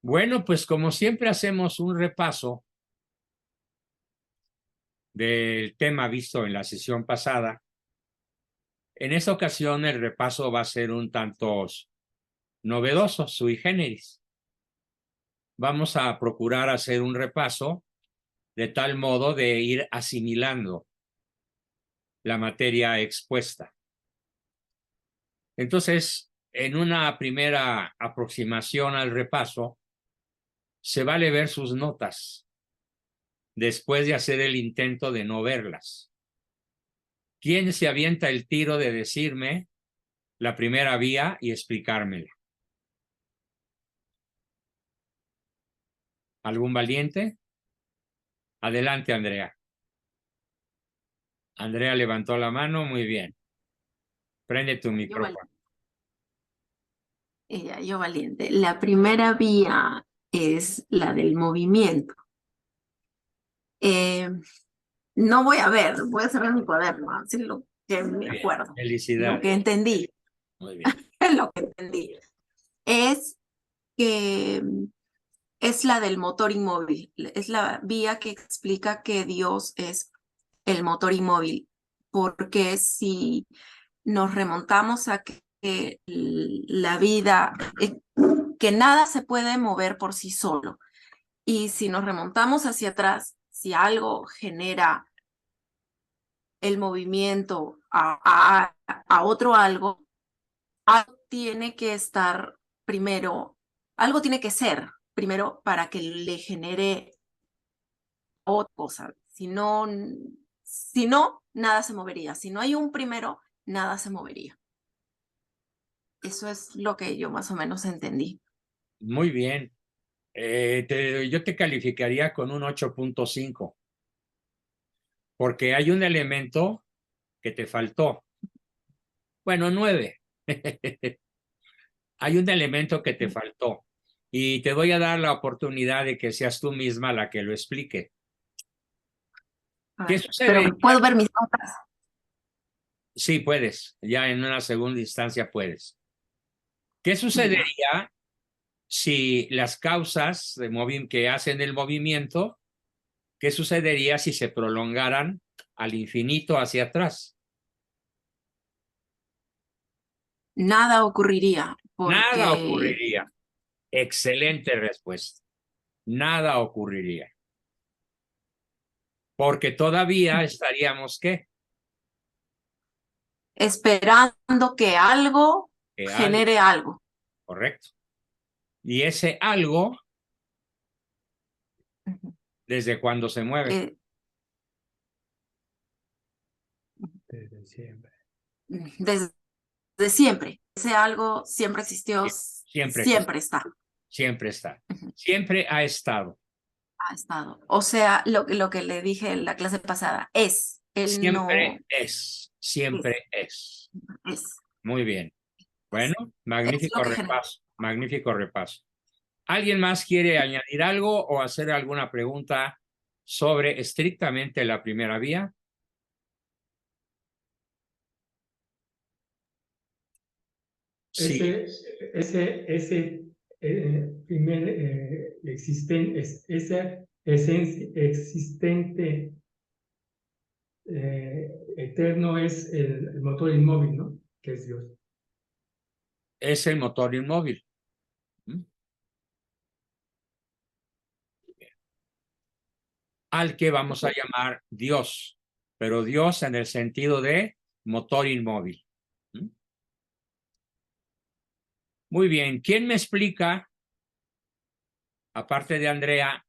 Bueno, pues como siempre hacemos un repaso del tema visto en la sesión pasada. En esta ocasión el repaso va a ser un tanto novedoso, sui generis. Vamos a procurar hacer un repaso de tal modo de ir asimilando la materia expuesta. Entonces, en una primera aproximación al repaso, se vale ver sus notas después de hacer el intento de no verlas. ¿Quién se avienta el tiro de decirme la primera vía y explicármela? ¿Algún valiente? Adelante, Andrea. Andrea levantó la mano, muy bien. Prende tu micrófono. Yo valiente. La primera vía es la del movimiento. No voy a ver, voy a cerrar mi cuaderno, así lo que me acuerdo, lo Felicidades. que entendí, Muy bien. lo que entendí. Es que es la del motor inmóvil, es la vía que explica que Dios es el motor inmóvil, porque si nos remontamos a que la vida, que nada se puede mover por sí solo, y si nos remontamos hacia atrás, si algo genera el movimiento a otro algo, algo tiene que estar primero, algo tiene que ser primero para que le genere otra cosa. Si no, nada se movería. Si no hay un primero, nada se movería. Eso es lo que yo más o menos entendí. Muy bien. Yo te calificaría con un 8.5, porque hay un elemento que te faltó. Bueno, 9. Hay un elemento que te faltó y te voy a dar la oportunidad de que seas tú misma la que lo explique. ¿Qué Pero sucede? puedo ver mis notas. Sí, puedes. Ya en una segunda instancia puedes. ¿Qué Ya. sucedería si las causas que hacen el movimiento, qué sucedería si se prolongaran al infinito hacia atrás? Nada ocurriría Nada porque ocurriría. Excelente respuesta. Nada ocurriría. Porque todavía estaríamos, ¿qué? esperando que algo Que algo, genere algo. correcto. Y ese algo, ¿desde cuándo se mueve? Eh, Desde siempre. desde siempre. Ese algo siempre existió, Siempre existió, siempre está. siempre está. Siempre ha estado. Ha estado. O sea, lo que le dije en la clase pasada, él no Siempre es. Siempre es. es. Muy bien. Bueno, Es lo magnífico que genera. repaso. Magnífico repaso. ¿Alguien más quiere añadir algo o hacer alguna pregunta sobre estrictamente la primera vía? Sí, Ese primer esa esencia existente eterno es el motor inmóvil, ¿no? Que es Dios. es el motor inmóvil. Al que vamos a llamar Dios, pero Dios en el sentido de motor inmóvil. Muy bien, ¿quién me explica, aparte de Andrea,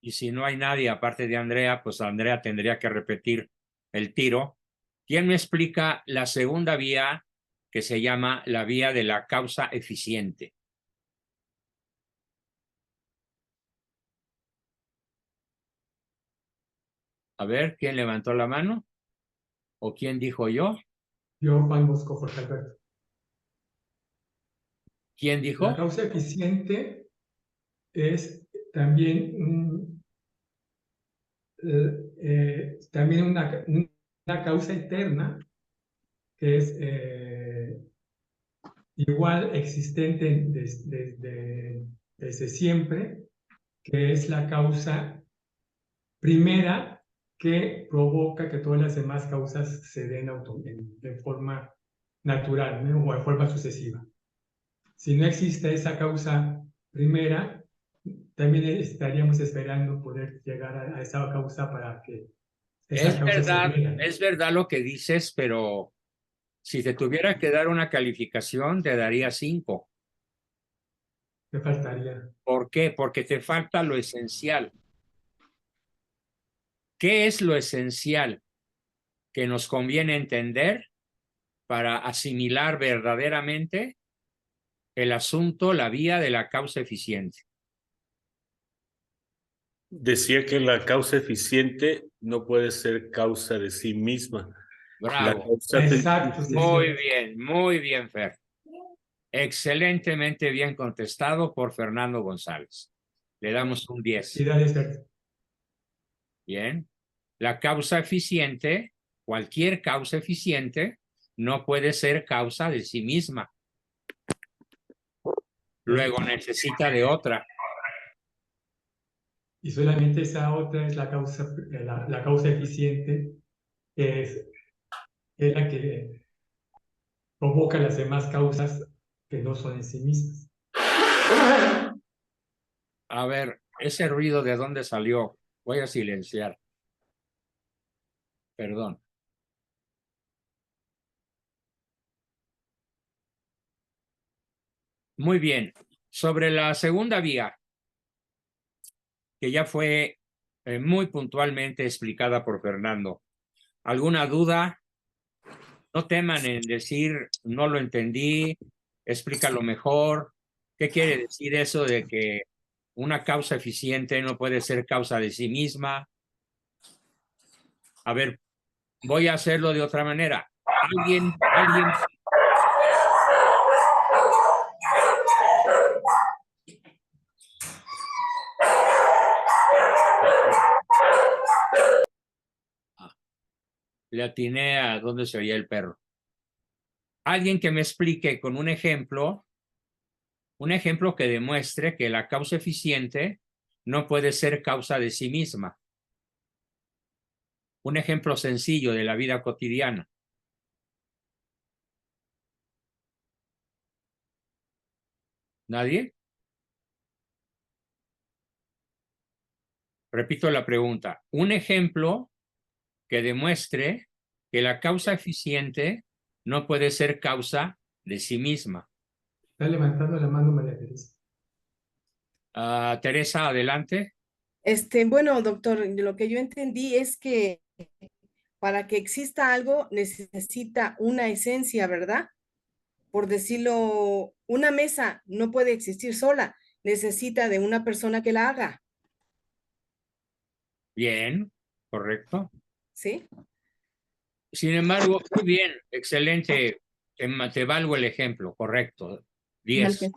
y si no hay nadie aparte de Andrea, pues Andrea tendría que repetir el tiro? ¿Quién me explica la segunda vía que se llama la vía de la causa eficiente? A ver, ¿quién levantó la mano? ¿O quién dijo yo? Yo, Juan Bosco Jorge Alberto. ¿Quién La dijo? causa eficiente es también, también una causa eterna que es igual existente desde siempre, que es la causa primera que provoca que todas las demás causas se den de forma natural, ¿no? O de forma sucesiva. Si no existe esa causa primera, también estaríamos esperando poder llegar a esa causa para que esa causa se diera, ¿no? Es verdad lo que dices, pero si te tuviera que dar una calificación, te daría 5. ¿Qué faltaría? ¿Por qué? Porque te falta lo esencial. ¿Qué es lo esencial que nos conviene entender para asimilar verdaderamente el asunto, la vía de la causa eficiente? Decía que la causa eficiente no puede ser causa de sí misma. La Bravo. causa Exacto, sí, Muy bien, Fer. Excelentemente bien contestado por Fernando González. Le damos un 10. Felicidades, Fer. Bien. La causa eficiente, cualquier causa eficiente, no puede ser causa de sí misma. Luego necesita de otra. Y solamente esa otra es la causa eficiente, que es la que provoca las demás causas que no son en sí mismas. A ver, ese ruido de dónde salió. Voy a silenciar. Perdón. Muy bien. Sobre la segunda vía, que ya fue muy puntualmente explicada por Fernando. ¿Alguna duda? No teman en decir, no lo entendí, explícalo mejor. ¿Qué quiere decir eso de que una causa eficiente no puede ser causa de sí misma? A ver, voy a hacerlo de otra manera. Alguien le atiné a dónde se oía el perro. Alguien que me explique con un ejemplo que demuestre que la causa eficiente no puede ser causa de sí misma. Un ejemplo sencillo de la vida cotidiana. ¿Nadie? Repito la pregunta. Un ejemplo que demuestre que la causa eficiente no puede ser causa de sí misma. Está levantando la mano María Teresa. Teresa, adelante. Bueno, doctor, lo que yo entendí es que para que exista algo necesita una esencia, ¿verdad? Por decirlo, una mesa no puede existir sola, necesita de una persona que la haga, Bien, correcto. ¿sí? Sin embargo, muy bien, excelente. Te valgo el ejemplo, correcto. 10.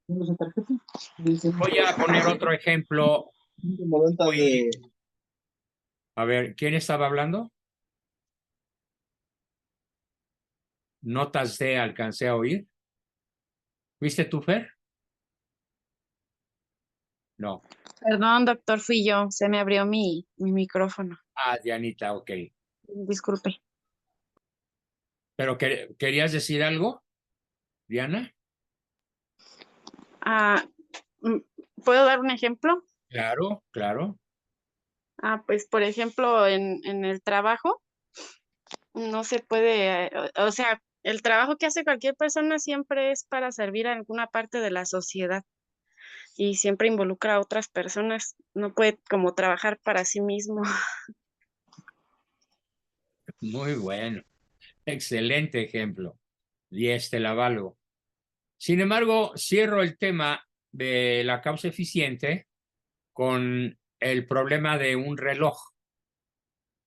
Voy a poner otro ejemplo. A ver, ¿quién estaba hablando? Notas de alcancé a oír. ¿Viste tú, Fer? No. Perdón, doctor, fui yo. Se me abrió mi micrófono. Dianita, ok. Disculpe. ¿Pero querías decir algo, Diana? ¿Puedo dar un ejemplo? Claro, claro. Pues por ejemplo, en el trabajo no se puede, o sea, el trabajo que hace cualquier persona siempre es para servir a alguna parte de la sociedad y siempre involucra a otras personas. No puede como trabajar para sí mismo. Muy bueno. Excelente ejemplo. 10 te la valgo. Sin embargo, cierro el tema de la causa eficiente con el problema de un reloj.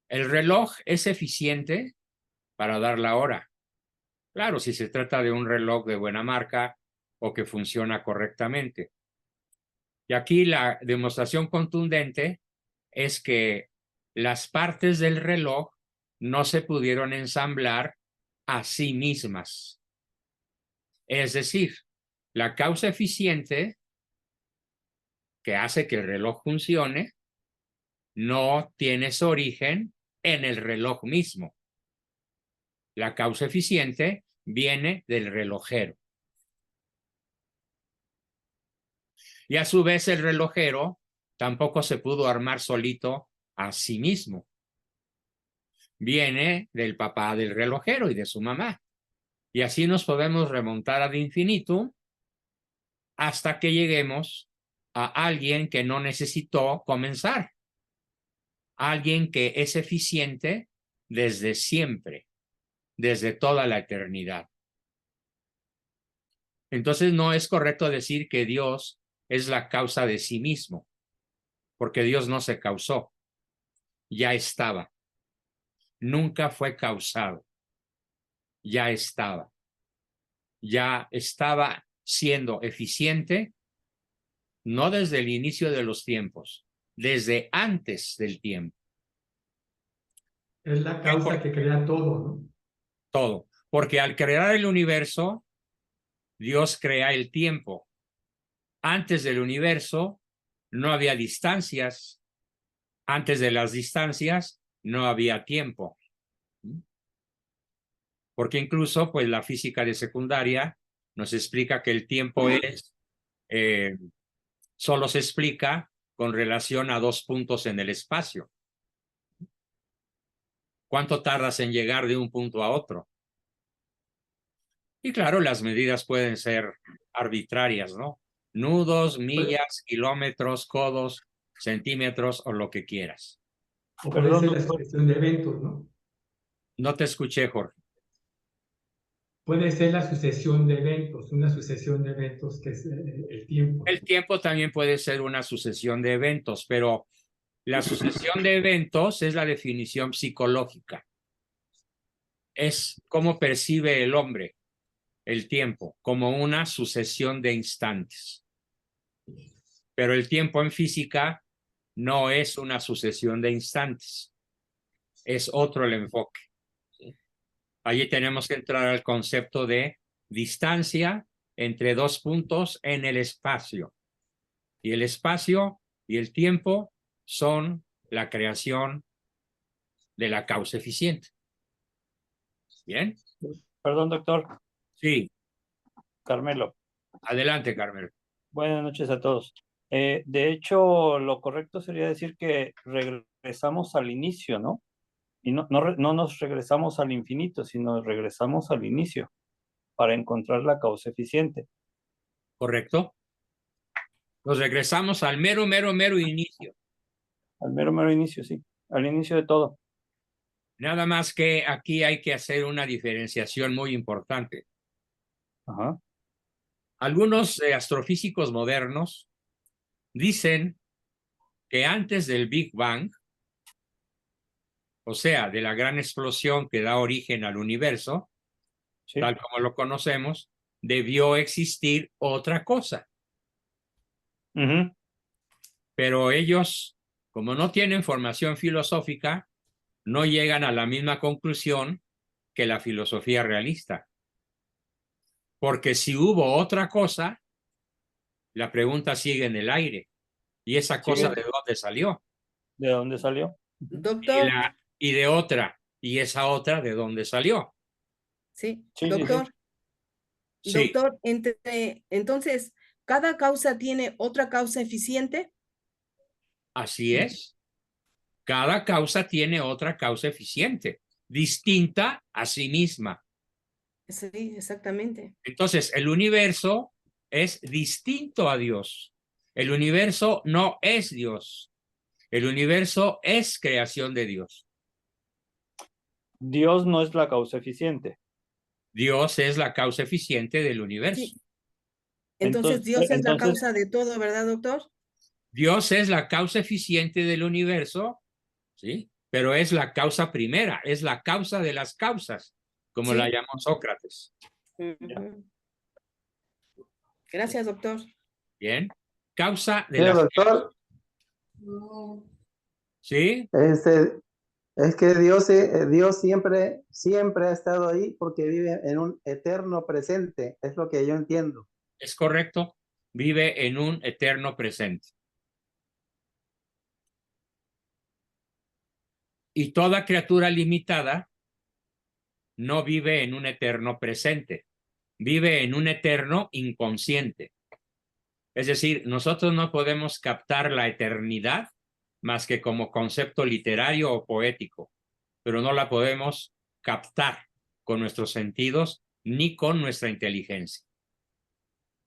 El reloj es eficiente para dar la hora. Claro, si se trata de un reloj de buena marca o que funciona correctamente. Y aquí la demostración contundente es que las partes del reloj no se pudieron ensamblar a sí mismas. Es decir, la causa eficiente que hace que el reloj funcione no tiene su origen en el reloj mismo. La causa eficiente viene del relojero. Y a su vez el relojero tampoco se pudo armar solito a sí mismo. Viene del papá del relojero y de su mamá. Y así nos podemos remontar ad infinitum hasta que lleguemos a alguien que no necesitó comenzar. Alguien que es eficiente desde siempre, desde toda la eternidad. Entonces no es correcto decir que Dios es la causa de sí mismo, porque Dios no se causó, ya estaba. Nunca fue causado, ya estaba. Ya estaba siendo eficiente, no desde el inicio de los tiempos, desde antes del tiempo. Es la causa que crea todo, ¿no? Todo. Porque al crear el universo, Dios crea el tiempo. Antes del universo no había distancias. Antes de las distancias no había tiempo. Porque incluso, pues, la física de secundaria nos explica que el tiempo es, solo se explica con relación a dos puntos en el espacio. ¿Cuánto tardas en llegar de un punto a otro? Y claro, las medidas pueden ser arbitrarias, ¿no? Nudos, millas, kilómetros, codos, centímetros o lo que quieras. O puede ser la sucesión de eventos, ¿no? No te escuché, Jorge. Puede ser la sucesión de eventos, una sucesión de eventos que es el tiempo. El tiempo también puede ser una sucesión de eventos, pero la sucesión de eventos es la definición psicológica. Es cómo percibe el hombre el tiempo, como una sucesión de instantes. Pero el tiempo en física no es una sucesión de instantes. Es otro el enfoque. Allí tenemos que entrar al concepto de distancia entre dos puntos en el espacio. Y el espacio y el tiempo son la creación de la causa eficiente. ¿Bien? Perdón, doctor. Sí. Carmelo. Adelante, Carmelo. Buenas noches a todos. De hecho, lo correcto sería decir que regresamos al inicio, ¿no? Y no nos regresamos al infinito, sino regresamos al inicio para encontrar la causa eficiente. ¿Correcto? Nos regresamos al mero inicio. Al mero inicio, sí. Al inicio de todo. Nada más que aquí hay que hacer una diferenciación muy importante. Ajá. Algunos astrofísicos modernos dicen que antes del Big Bang, o sea, de la gran explosión que da origen al universo, Sí. tal como lo conocemos, debió existir otra cosa. Uh-huh. Pero ellos, como no tienen formación filosófica, no llegan a la misma conclusión que la filosofía realista. Porque si hubo otra cosa, la pregunta sigue en el aire. ¿Y esa cosa de dónde salió? ¿De dónde salió? Doctor. Y de otra. ¿Y esa otra de dónde salió? Sí, Sí, doctor. Sí. Doctor, entonces, ¿cada causa tiene otra causa eficiente? Así es. Cada causa tiene otra causa eficiente, distinta a sí misma. Sí, exactamente. Entonces, el universo es distinto a Dios. El universo no es Dios. El universo es creación de Dios. Dios no es la causa eficiente. Dios es la causa eficiente del universo. Sí. Entonces, Dios es la causa de todo, ¿verdad, doctor? Dios es la causa eficiente del universo, ¿sí? Pero es la causa primera, es la causa de las causas, como la llamó Sócrates. Gracias, doctor. Bien. Causa de Sí, las doctor. ¿Sí? Es que Dios siempre ha estado ahí porque vive en un eterno presente. Es lo que yo entiendo. Es correcto. Vive en un eterno presente. Y toda criatura limitada no vive en un eterno presente, vive en un eterno inconsciente. Es decir, nosotros no podemos captar la eternidad más que como concepto literario o poético, pero no la podemos captar con nuestros sentidos ni con nuestra inteligencia.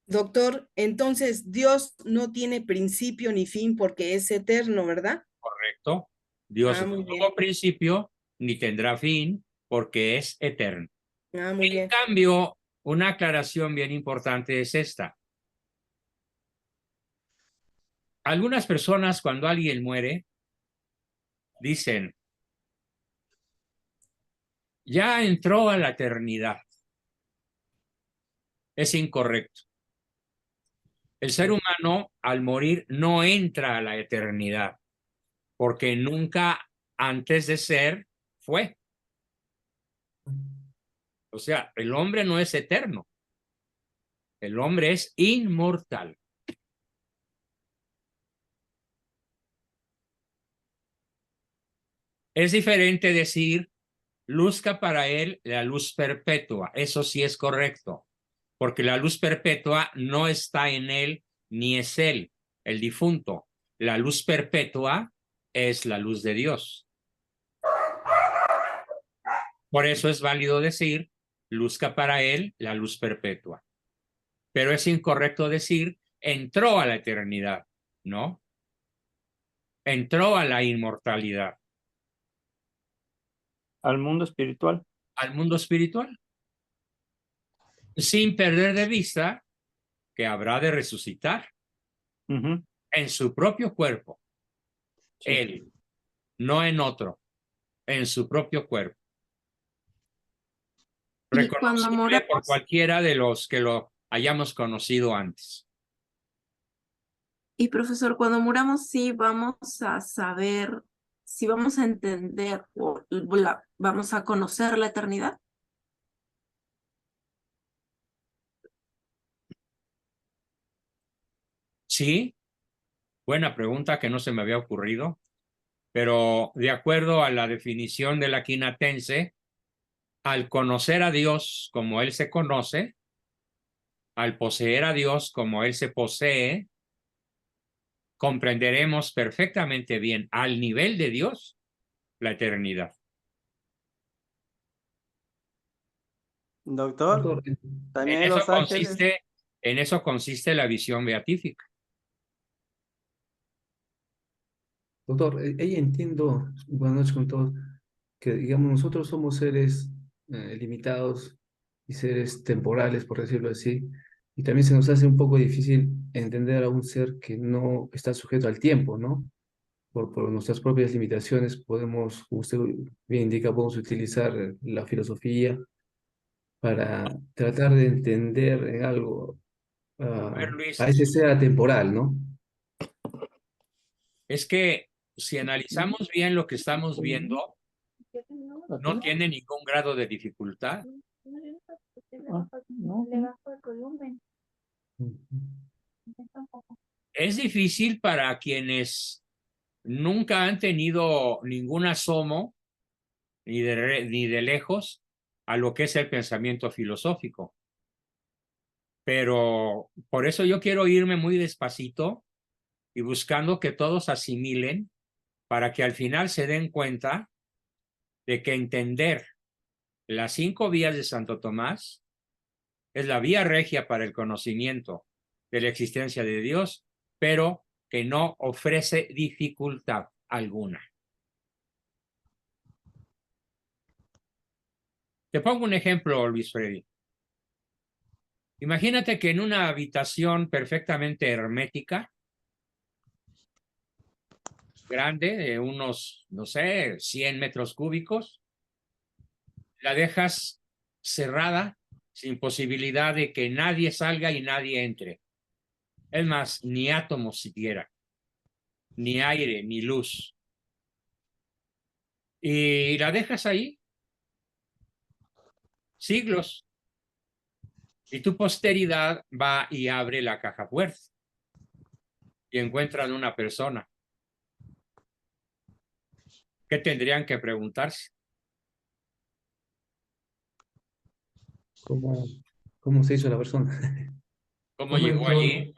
Doctor, entonces Dios no tiene principio ni fin porque es eterno, ¿verdad? ¿Correcto? Dios Ah, no muy bien. tuvo principio ni tendrá fin porque es eterno. Ah, muy En bien. cambio, una aclaración bien importante es esta. Algunas personas, cuando alguien muere, dicen, ya entró a la eternidad. Es incorrecto. El ser humano, al morir, no entra a la eternidad, porque nunca antes de ser fue. O sea, el hombre no es eterno. El hombre es inmortal. Es diferente decir, luzca para él la luz perpetua. Eso sí es correcto, porque la luz perpetua no está en él ni es él, el difunto. La luz perpetua es la luz de Dios. Por eso es válido decir, luzca para él la luz perpetua. Pero es incorrecto decir, entró a la eternidad, ¿no? Entró a la inmortalidad, Al mundo espiritual. al mundo espiritual, sin perder de vista que habrá de resucitar Ujú. en su propio cuerpo, Sí. él, no en otro, en su propio cuerpo. Y cuando Reconocible por moramos, cualquiera de los que lo hayamos conocido antes. y profesor, cuando muramos sí vamos a saber, sí vamos a entender o vamos a conocer la eternidad. Sí, buena pregunta que no se me había ocurrido, pero de acuerdo a la definición de la Quinatense, al conocer a Dios como Él se conoce, al poseer a Dios como Él se posee, comprenderemos perfectamente bien al nivel de Dios la eternidad. Doctor, Doctor, también en Los Ángeles. En eso consiste la visión beatífica. Doctor, ahí entiendo, buenas noches con todos, que digamos nosotros somos seres limitados y seres temporales, por decirlo así, y también se nos hace un poco difícil entender a un ser que no está sujeto al tiempo, ¿no? Por nuestras propias limitaciones podemos, como usted bien indica, podemos utilizar la filosofía para tratar de entender en algo A ver, a Luis, ese ser atemporal, ¿no? es que si analizamos bien lo que estamos viendo, no tiene ningún grado de dificultad. Es difícil para quienes nunca han tenido ningún asomo, ni de lejos, a lo que es el pensamiento filosófico. Pero por eso yo quiero irme muy despacito y buscando que todos asimilen para que al final se den cuenta de que entender las 5 vías de Santo Tomás es la vía regia para el conocimiento de la existencia de Dios, pero que no ofrece dificultad alguna. Te pongo un ejemplo, Luis Freddy. Imagínate que en una habitación perfectamente hermética, grande, de unos, no sé, 100 metros cúbicos, la dejas cerrada sin posibilidad de que nadie salga y nadie entre. Es más, ni átomos siquiera, ni aire, ni luz. Y la dejas ahí siglos. Y tu posteridad va y abre la caja fuerte y encuentran una persona ¿Qué tendrían que preguntarse? ¿Cómo se hizo la persona? ¿Cómo ¿Cómo llegó entró? allí?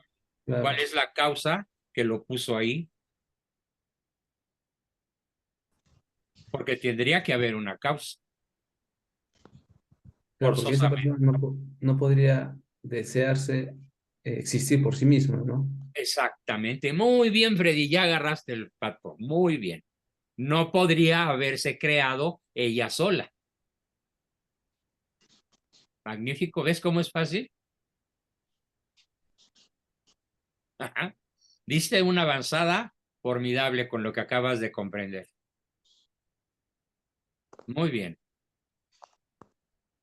Claro. ¿Cuál es la causa que lo puso ahí? Porque tendría que haber una causa, Claro, porque esa forzosamente. persona no podría desearse existir por sí misma, ¿no? Exactamente. Muy bien, Freddy, ya agarraste el pato. Muy bien. No podría haberse creado ella sola. Magnífico. ¿Ves cómo es fácil? Ajá. Diste una avanzada formidable con lo que acabas de comprender. Muy bien.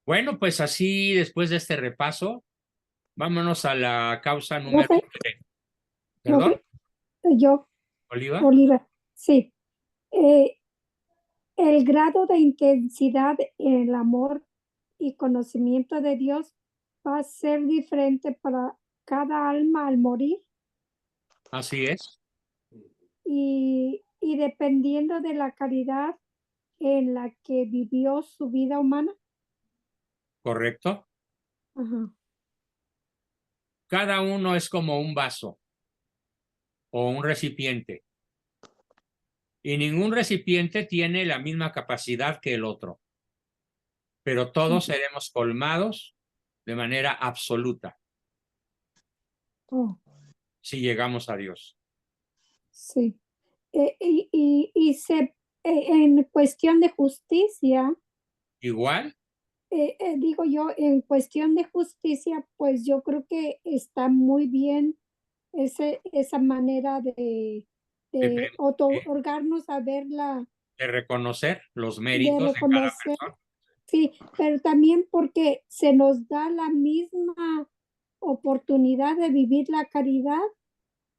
Bueno, pues así, después de este repaso, vámonos a la causa número Profe, 3. ¿Perdón, profe, yo, Oliva? Oliva, sí. Eh, el grado de intensidad en el amor y conocimiento de Dios va a ser diferente para cada alma al morir Así es. y dependiendo de la caridad en la que vivió su vida humana. ¿Correcto? Ajá. Cada uno es como un vaso o un recipiente. Y ningún recipiente tiene la misma capacidad que el otro. Pero todos seremos colmados de manera absoluta Oh, si llegamos a Dios. sí. En cuestión de justicia, Igual, digo yo, en cuestión de justicia, pues yo creo que está muy bien esa manera de otorgarnos a ver de reconocer los de méritos de cada reconocer, persona. sí, pero también porque se nos da la misma oportunidad de vivir la caridad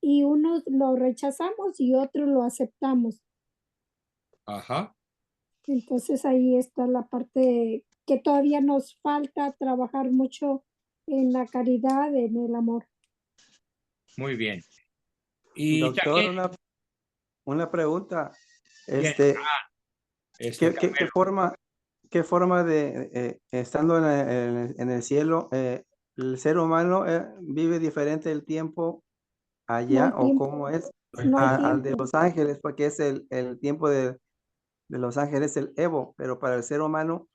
y unos lo rechazamos y otros lo aceptamos. Ajá. Entonces ahí está la parte que todavía nos falta trabajar mucho en la caridad, en el amor. Muy bien. Y Doctor, también, una pregunta. bien, ¿Qué forma de, estando en el cielo, el ser humano vive diferente el tiempo No hay allá o tiempo, cómo es no hay al de tiempo. Los Ángeles? Porque es el tiempo de Los Ángeles, el Evo, pero para el ser humano,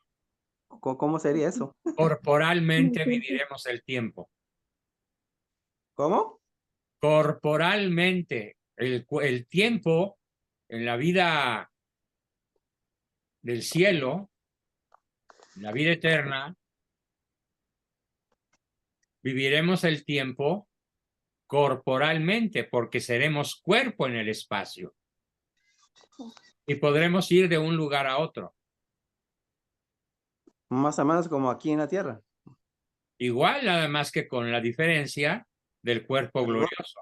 ¿cómo sería eso? No hay corporalmente tiempo. viviremos el tiempo. ¿Cómo? Corporalmente, el tiempo en la vida del cielo, en la vida eterna, viviremos el tiempo corporalmente porque seremos cuerpo en el espacio y podremos ir de un lugar a otro. Más o menos como aquí en la Tierra. Igual, nada más que con la diferencia del cuerpo El go- glorioso.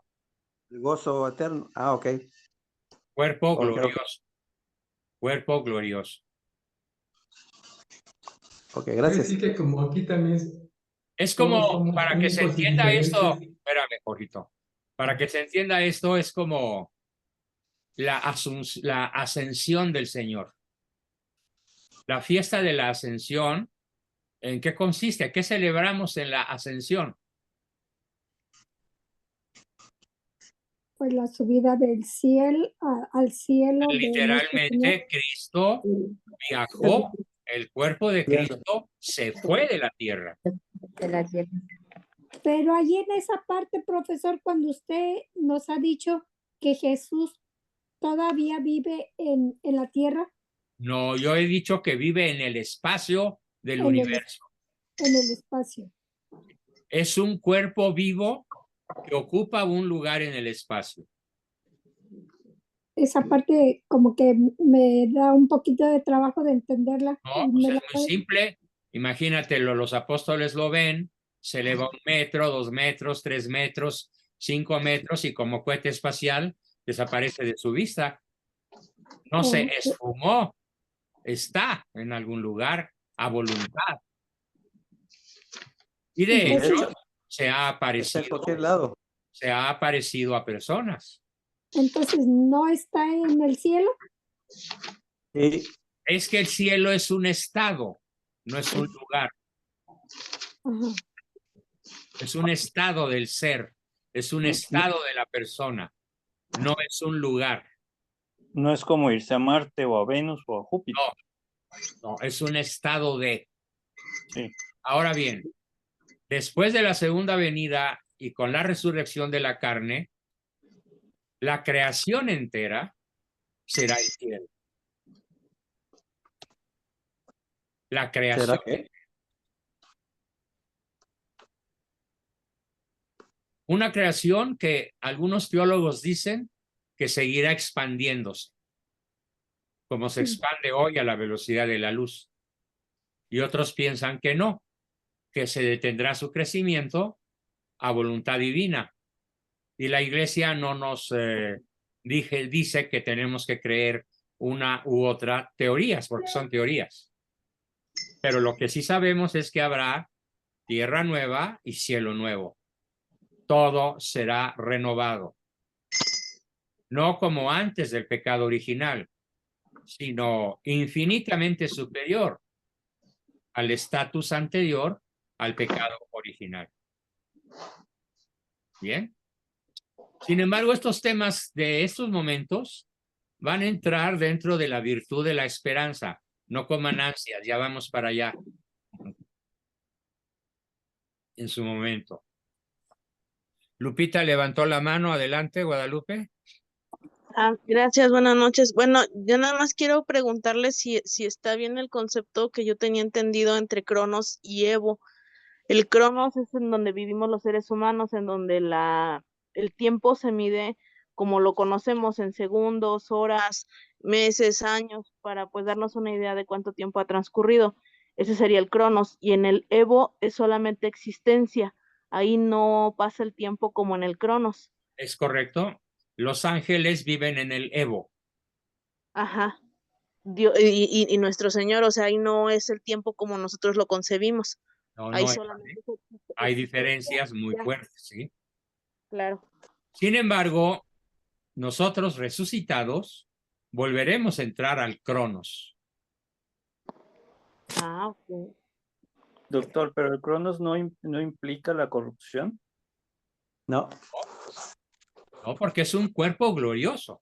El gozo eterno. Ah, ok. Cuerpo Ok, ok. glorioso. Cuerpo glorioso. Ok, Quiere gracias. decir que como aquí también Es todos como, somos para que se únicos y entienda esto, diferentes. espérame, Jorgito. Para que se entienda esto, es como la ascensión del Señor. La fiesta de la ascensión, ¿en qué consiste? ¿Qué celebramos en la ascensión? Pues la subida del cielo al cielo de nuestro Señor. Literalmente, Cristo viajó, el cuerpo de Cristo se fue de la tierra. Pero allí en esa parte, profesor, cuando usted nos ha dicho que Jesús todavía vive en la tierra, No, yo he dicho que vive en el espacio del en el, universo. en el espacio. Es un cuerpo vivo que ocupa un lugar en el espacio. Esa parte como que me da un poquito de trabajo de entenderla. No, pues es muy simple. Imagínatelo, los apóstoles lo ven, se eleva 1 metro, 2 metros, 3 metros, 5 metros y como cohete espacial desaparece de su vista. No se esfumó, está en algún lugar a voluntad. Y de Entonces, hecho, se ha Está en aparecido, cualquier lado. se ha aparecido a personas. entonces no está en el cielo. Sí, Es que el cielo es un estado, no es un lugar. Ajá. Es un estado del ser, es un estado de la persona, no es un lugar. No es como irse a Marte o a Venus o a Júpiter. No, es un estado de. Sí. Ahora bien, después de la segunda venida y con la resurrección de la carne, la creación entera será el cielo. La creación. ¿será que? Una creación que algunos teólogos dicen que seguirá expandiéndose, como se expande hoy a la velocidad de la luz. Y otros piensan que no, que se detendrá su crecimiento a voluntad divina. Y la iglesia no nos dice que tenemos que creer una u otra teorías, porque son teorías. Pero lo que sí sabemos es que habrá tierra nueva y cielo nuevo. Todo será renovado. No como antes del pecado original, sino infinitamente superior al estatus anterior al pecado original. Bien. Sin embargo, estos temas de estos momentos van a entrar dentro de la virtud de la esperanza. No coman ansias, ya vamos para allá en su momento. Lupita levantó la mano. Adelante, Guadalupe. Gracias, buenas noches. Bueno, yo nada más quiero preguntarle si está bien el concepto que yo tenía entendido entre Cronos y Evo. El Cronos es en donde vivimos los seres humanos, en donde el tiempo se mide como lo conocemos en segundos, horas, meses, años, para pues darnos una idea de cuánto tiempo ha transcurrido. Ese sería el Cronos. Y en el Evo es solamente existencia. Ahí no pasa el tiempo como en el Cronos. Es correcto. Los ángeles viven en el Evo. Ajá. Y nuestro Señor, o sea, ahí no es el tiempo como nosotros lo concebimos. No, Ahí no es, solamente hay existe diferencias muy ya, fuertes, ¿sí? claro. Sin embargo, nosotros resucitados volveremos a entrar al Cronos. Ok. Doctor, pero el Cronos no implica la corrupción. No, No, porque es un cuerpo glorioso,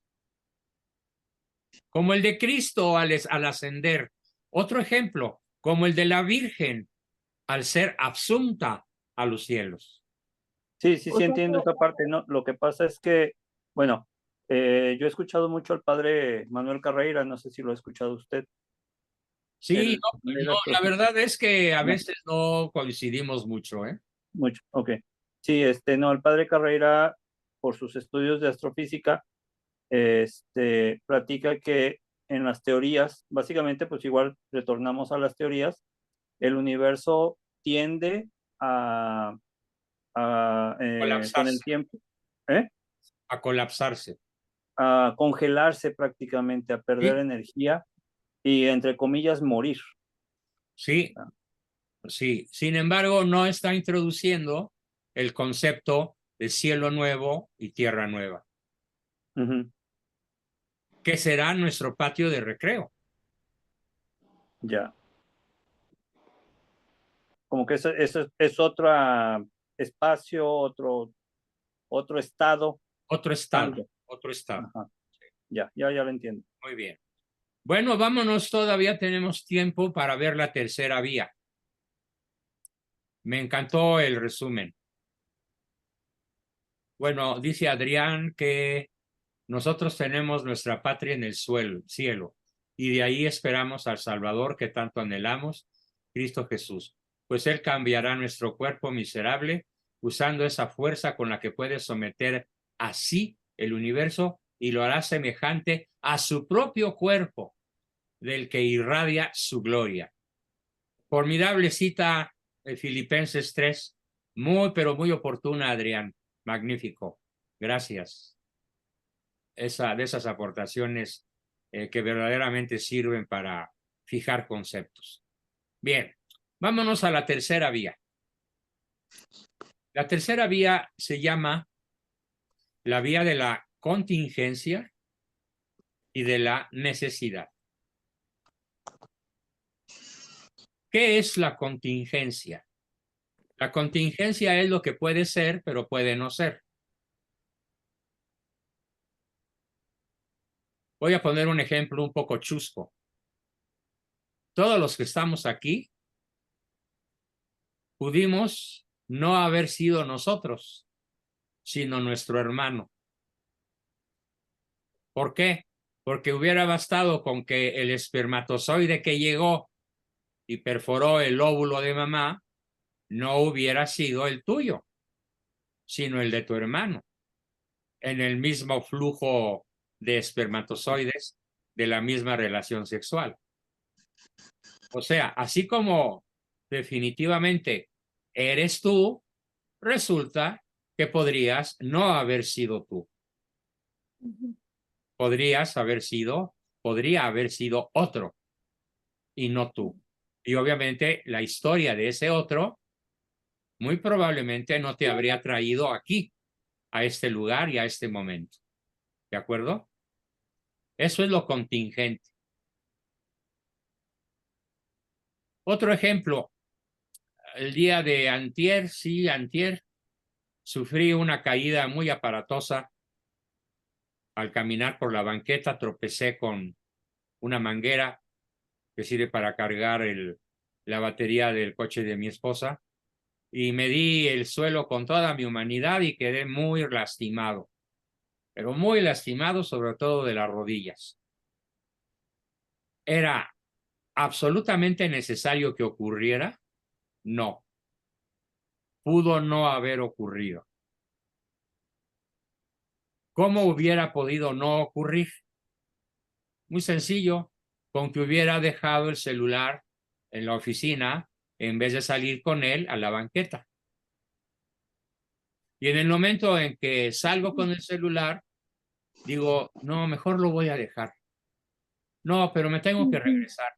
como el de Cristo al ascender. Otro ejemplo, como el de la Virgen al ser absunta a los cielos. Sí, sí, O sí sea entiendo esa parte, ¿no? Lo que pasa es que, bueno, yo he escuchado mucho al padre Manuel Carreira, no sé si lo ha escuchado usted. Sí, El, el la astrofísico. verdad es que a No, veces no coincidimos mucho, ¿eh? mucho, ok. Sí, no, el padre Carreira, por sus estudios de astrofísica, platica que en las teorías, básicamente, pues igual retornamos a las teorías, el universo tiende con el Colapsarse, tiempo, ¿eh? a colapsarse. A congelarse prácticamente, a perder Sí, energía y, entre comillas, morir. sí, sí. Sin embargo, no está introduciendo el concepto de cielo nuevo y tierra nueva, Ujú, que será nuestro patio de recreo. ya. Como que eso es otro espacio, otro estado. Otro estado, Santo. otro estado. Ajá. Ya lo entiendo. Muy bien. Bueno, vámonos, todavía tenemos tiempo para ver la tercera vía. Me encantó el resumen. Bueno, dice Adrián que nosotros tenemos nuestra patria en el cielo, y de ahí esperamos al Salvador que tanto anhelamos, Cristo Jesús. Pues Él cambiará nuestro cuerpo miserable usando esa fuerza con la que puede someter así el universo y lo hará semejante a su propio cuerpo, del que irradia su gloria. Formidable cita de Filipenses 3, muy pero muy oportuna, Adrián. Magnífico. Gracias. De esas aportaciones que verdaderamente sirven para fijar conceptos. Bien, vámonos a la tercera vía. La tercera vía se llama la vía de la contingencia y de la necesidad. ¿Qué es la contingencia? La contingencia es lo que puede ser, pero puede no ser. Voy a poner un ejemplo un poco chusco. Todos los que estamos aquí pudimos no haber sido nosotros, sino nuestro hermano. ¿Por qué? Porque hubiera bastado con que el espermatozoide que llegó y perforó el óvulo de mamá no hubiera sido el tuyo, sino el de tu hermano, en el mismo flujo de espermatozoides de la misma relación sexual. O sea, así como definitivamente eres tú, resulta que podrías no haber sido tú. Podría haber sido otro y no tú. Y obviamente la historia de ese otro muy probablemente no te habría traído aquí, a este lugar y a este momento. ¿De acuerdo? Eso es lo contingente. Otro ejemplo, el día de antier, sufrí una caída muy aparatosa. Al caminar por la banqueta tropecé con una manguera que sirve para cargar la batería del coche de mi esposa y me di el suelo con toda mi humanidad y quedé muy lastimado, pero muy lastimado, sobre todo de las rodillas. ¿Era absolutamente necesario que ocurriera? No. Pudo no haber ocurrido. ¿Cómo hubiera podido no ocurrir? Muy sencillo, con que hubiera dejado el celular en la oficina en vez de salir con él a la banqueta. Y en el momento en que salgo con el celular, digo, no, mejor lo voy a dejar. No, pero me tengo que regresar.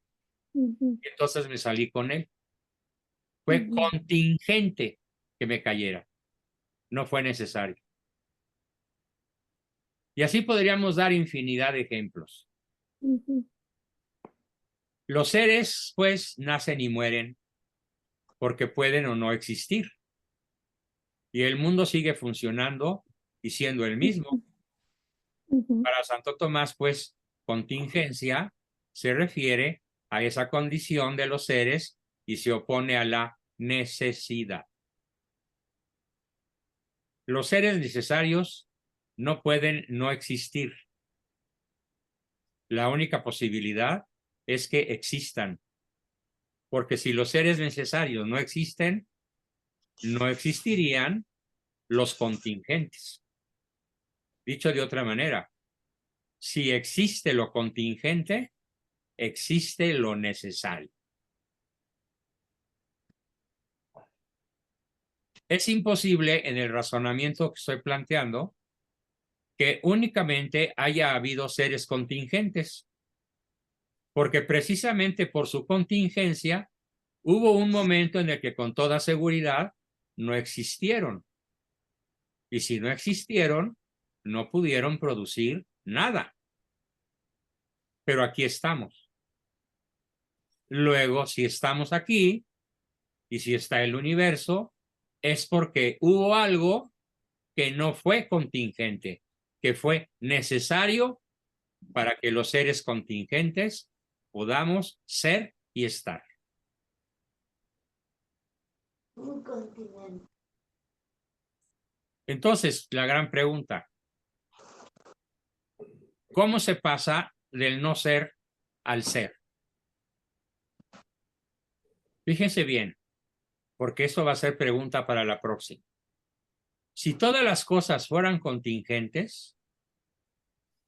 Y entonces me salí con él. Fue contingente que me cayera. No fue necesario. Y así podríamos dar infinidad de ejemplos. Los seres, pues, nacen y mueren porque pueden o no existir. Y el mundo sigue funcionando y siendo el mismo. Para Santo Tomás, pues, contingencia se refiere a esa condición de los seres y se opone a la necesidad. Los seres necesarios no pueden no existir. La única posibilidad es que existan. Porque si los seres necesarios no existen, no existirían los contingentes. Dicho de otra manera, si existe lo contingente, existe lo necesario. Es imposible en el razonamiento que estoy planteando que únicamente haya habido seres contingentes, porque precisamente por su contingencia hubo un momento en el que con toda seguridad no existieron. Y si no existieron, no pudieron producir nada. Pero aquí estamos. Luego, si estamos aquí y si está el universo, es porque hubo algo que no fue contingente, que fue necesario para que los seres contingentes podamos ser y estar. Entonces, la gran pregunta, ¿cómo se pasa del no ser al ser? Fíjense bien, porque eso va a ser pregunta para la próxima. Si todas las cosas fueran contingentes,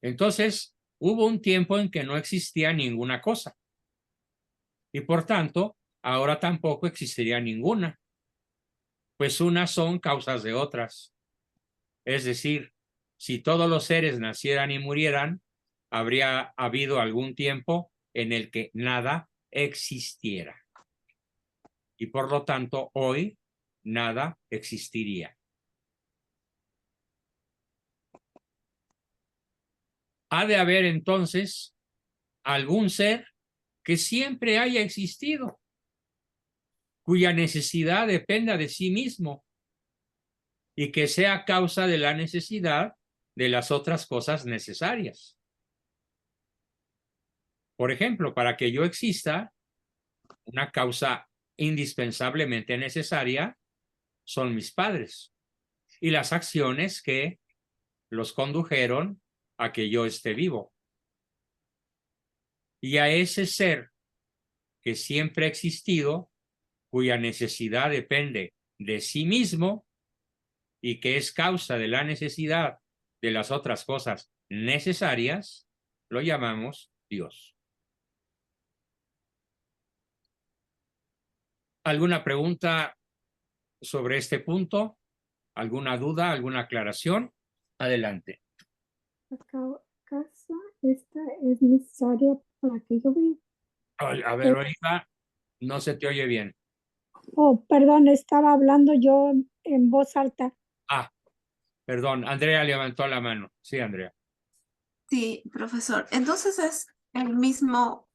entonces hubo un tiempo en que no existía ninguna cosa. Y por tanto, ahora tampoco existiría ninguna, pues unas son causas de otras. Es decir, si todos los seres nacieran y murieran, habría habido algún tiempo en el que nada existiera. Y por lo tanto, hoy nada existiría. Ha de haber entonces algún ser que siempre haya existido. cuya necesidad dependa de sí mismo y que sea causa de la necesidad de las otras cosas necesarias. Por ejemplo, para que yo exista, una causa indispensablemente necesaria son mis padres y las acciones que los condujeron a que yo esté vivo. Y a ese ser que siempre ha existido, cuya necesidad depende de sí mismo y que es causa de la necesidad de las otras cosas necesarias, lo llamamos Dios. ¿Alguna pregunta sobre este punto? ¿Alguna duda? ¿Alguna aclaración? Adelante. La casa esta es necesaria para que yo viva. A ver, Verónica, no se te oye bien. Oh, perdón, estaba hablando yo en voz alta. Ah, perdón, Andrea levantó la mano. Sí, Andrea. Sí, profesor. Entonces es el mismo,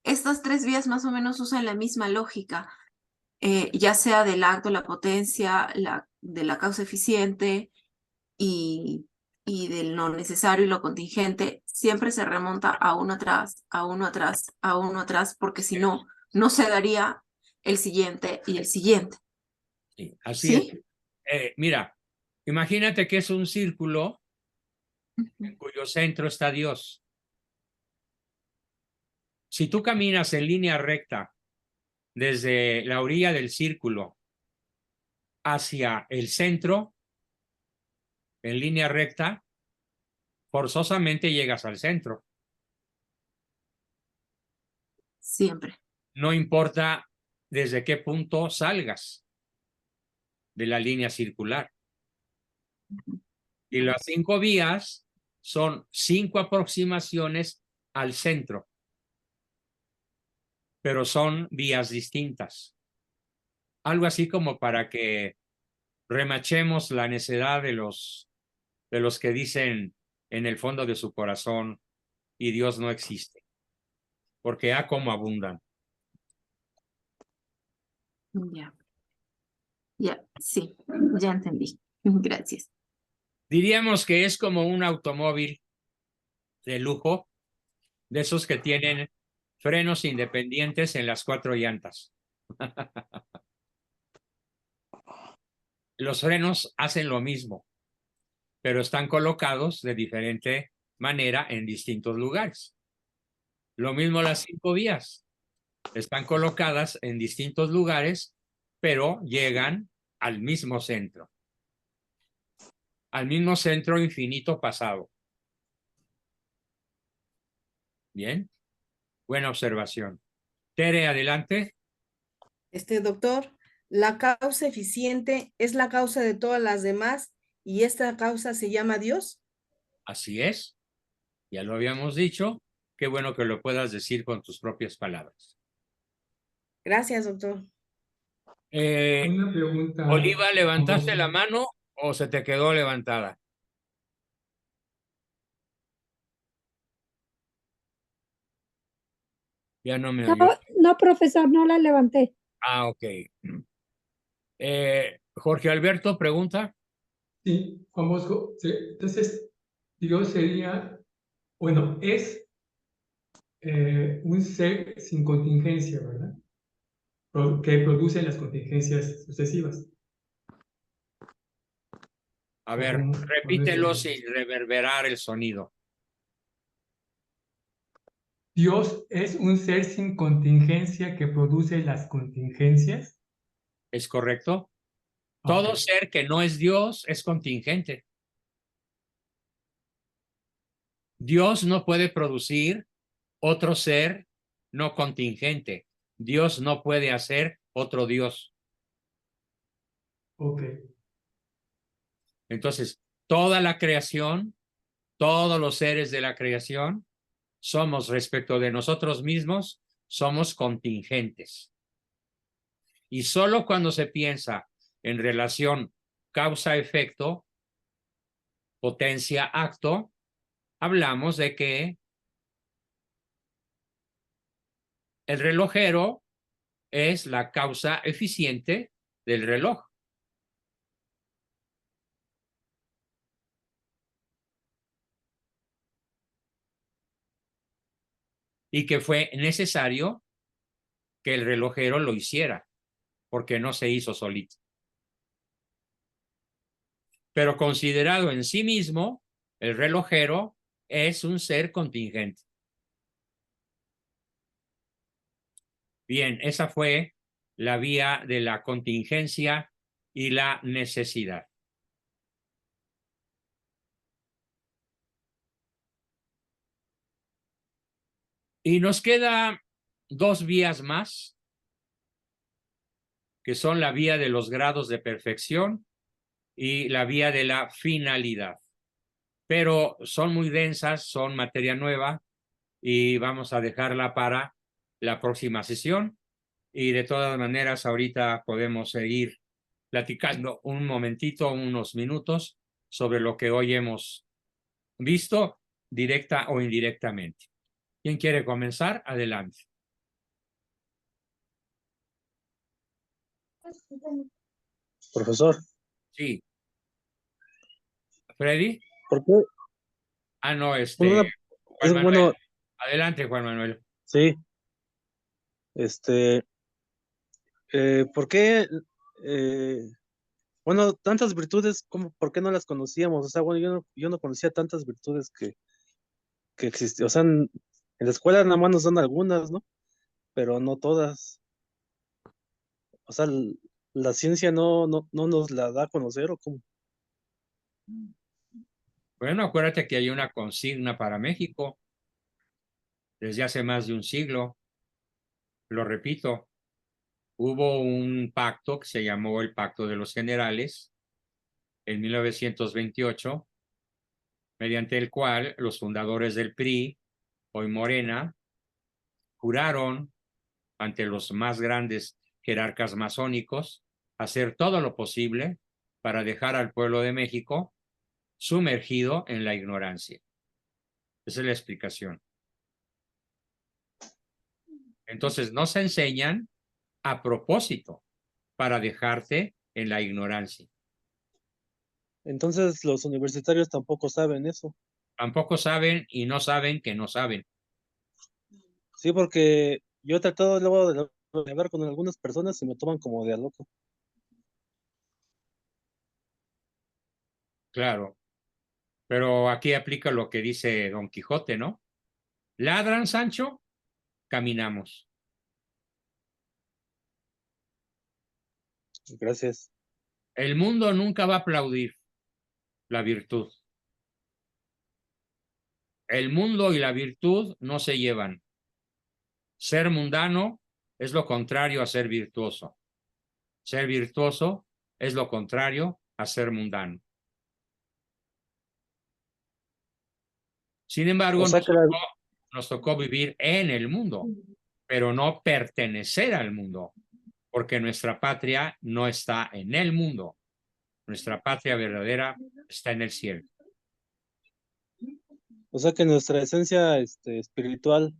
estas tres vías más o menos usan la misma lógica, ya sea del acto, la potencia, de la causa eficiente y del no necesario y lo contingente, siempre se remonta a uno atrás, a uno atrás, a uno atrás, porque si no, no se daría el siguiente y el siguiente. Sí, así ¿Sí? es. Mira, imagínate que es un círculo en cuyo centro está Dios. Si tú caminas en línea recta desde la orilla del círculo hacia el centro, en línea recta, forzosamente llegas al centro. Siempre. No importa desde qué punto salgas de la línea circular. Y las 5 vías son 5 aproximaciones al centro, pero son vías distintas. Algo así como para que remachemos la necedad de los que dicen en el fondo de su corazón y Dios no existe, porque como abundan. Ya. Ya, sí, ya entendí. Gracias. Diríamos que es como un automóvil de lujo, de esos que tienen frenos independientes en las 4 llantas. Los frenos hacen lo mismo, pero están colocados de diferente manera en distintos lugares. Lo mismo las 5 vías. Están colocadas en distintos lugares, pero llegan al mismo centro infinito pasado. Bien, buena observación. Tere, adelante. Doctor, la causa eficiente es la causa de todas las demás y esta causa se llama Dios. Así es, ya lo habíamos dicho. Qué bueno que lo puedas decir con tus propias palabras. Gracias, doctor. Una pregunta. Oliva, ¿levantaste la mano o se te quedó levantada? Ya no me No, oyó. no, profesor, no la levanté. Ah, ok. Jorge Alberto pregunta. Sí, Juan Bosco. Sí, entonces, Dios sería, bueno, es un ser sin contingencia, ¿verdad? Que produce las contingencias sucesivas. A ver, repítelo sin reverberar el sonido. Dios es un ser sin contingencia que produce las contingencias. ¿Es correcto? Todo ser que no es Dios es contingente. Dios no puede producir otro ser no contingente. Dios no puede hacer otro Dios. Ok. Entonces, toda la creación, todos los seres de la creación, somos respecto de nosotros mismos, somos contingentes. Y solo cuando se piensa en relación causa-efecto, potencia-acto, hablamos de que el relojero es la causa eficiente del reloj. Y que fue necesario que el relojero lo hiciera, porque no se hizo solito. Pero considerado en sí mismo, el relojero es un ser contingente. Bien, esa fue la vía de la contingencia y la necesidad. Y nos queda dos vías más, que son la vía de los grados de perfección y la vía de la finalidad. Pero son muy densas, son materia nueva y vamos a dejarla para la próxima sesión. Y de todas maneras, ahorita podemos seguir platicando un momentito, unos minutos, sobre lo que hoy hemos visto, directa o indirectamente. ¿Quién quiere comenzar? Adelante. Profesor, Sí. ¿Freddy? ¿por qué? Ah, no, Bueno, Juan es Manuel. bueno, Adelante, Juan Manuel. sí, ¿por qué, eh, bueno, tantas virtudes, por qué no las conocíamos? O sea, bueno, yo no conocía tantas virtudes que existían. O sea, en la escuela nada más nos dan algunas, ¿no? Pero no todas. O sea, la ciencia no nos la da a conocer, ¿o cómo? Bueno, acuérdate que hay una consigna para México desde hace más de un siglo. Lo repito, hubo un pacto que se llamó el Pacto de los Generales en 1928, mediante el cual los fundadores del PRI, hoy Morena, juraron ante los más grandes jerarcas masónicos hacer todo lo posible para dejar al pueblo de México sumergido en la ignorancia. Esa es la explicación. Entonces, no se enseñan a propósito para dejarte en la ignorancia. Entonces los universitarios tampoco saben eso. Tampoco saben y no saben que no saben. Sí, porque yo he tratado luego de hablar con algunas personas y me toman como de a loco. Claro, pero aquí aplica lo que dice Don Quijote, ¿no? Ladran, Sancho, caminamos. Gracias. El mundo nunca va a aplaudir la virtud. El mundo y la virtud no se llevan. Ser mundano es lo contrario a ser virtuoso. Ser virtuoso es lo contrario a ser mundano. Sin embargo, O sea que nos tocó vivir en el mundo, pero no pertenecer al mundo, porque nuestra patria no está en el mundo. Nuestra patria verdadera está en el cielo. O sea que nuestra esencia espiritual,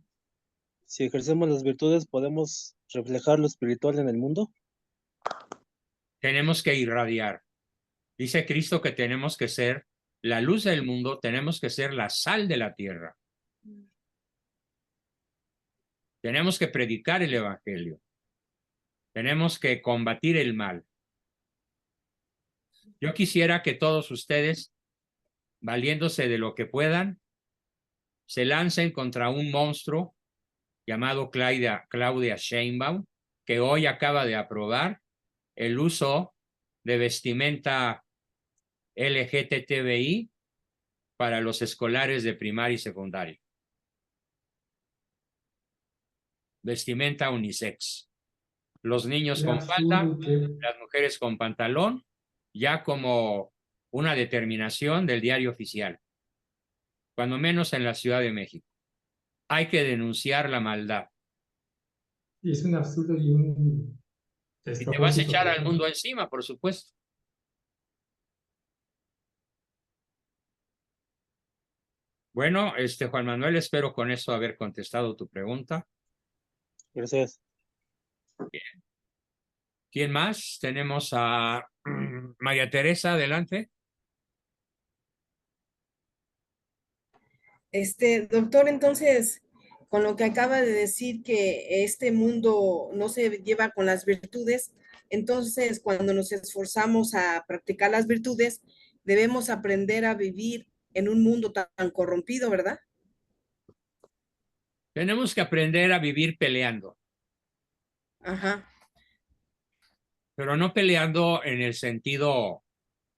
si ejercemos las virtudes, podemos reflejar lo espiritual en el mundo. Tenemos que irradiar. Dice Cristo que tenemos que ser la luz del mundo, tenemos que ser la sal de la tierra. Tenemos que predicar el evangelio. Tenemos que combatir el mal. Yo quisiera que todos ustedes, valiéndose de lo que puedan, se lancen contra un monstruo llamado Claudia Sheinbaum, que hoy acaba de aprobar el uso de vestimenta LGTBI para los escolares de primaria y secundaria. Vestimenta unisex. Los niños con falda, las mujeres con pantalón, ya como una determinación del diario oficial, cuando menos en la Ciudad de México. Hay que denunciar la maldad. Y es un absurdo y un Y te vas a despropósito. echar al mundo encima, por supuesto. Bueno, Juan Manuel, espero con eso haber contestado tu pregunta. Gracias. Bien. ¿Quién más? Tenemos a María Teresa, adelante. Doctor, entonces, con lo que acaba de decir que este mundo no se lleva con las virtudes, entonces cuando nos esforzamos a practicar las virtudes, debemos aprender a vivir en un mundo tan corrompido, ¿verdad? Tenemos que aprender a vivir peleando, Ajá, pero no peleando en el sentido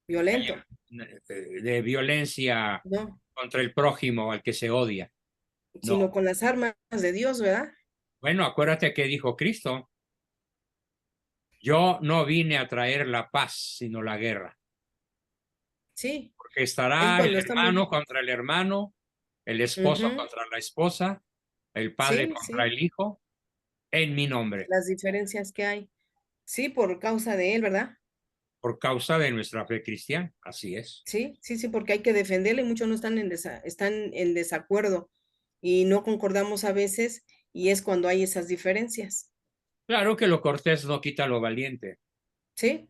violento, de violencia ¿no? contra el prójimo al que se odia. Sino No. con las armas de Dios, ¿verdad? Bueno, acuérdate que dijo Cristo. Yo no vine a traer la paz, sino la guerra. Sí, Porque es estará el cuando estamos... hermano contra el hermano, el esposo Ujú, contra la esposa, el padre sí, contra sí, el hijo, en mi nombre, las diferencias que hay. Sí, por causa de él, ¿verdad? por causa de nuestra fe cristiana. Así es. Sí, sí, sí, porque hay que defenderle y muchos no están están en desacuerdo y no concordamos a veces y es cuando hay esas diferencias. Claro que lo cortés no quita lo valiente. Sí,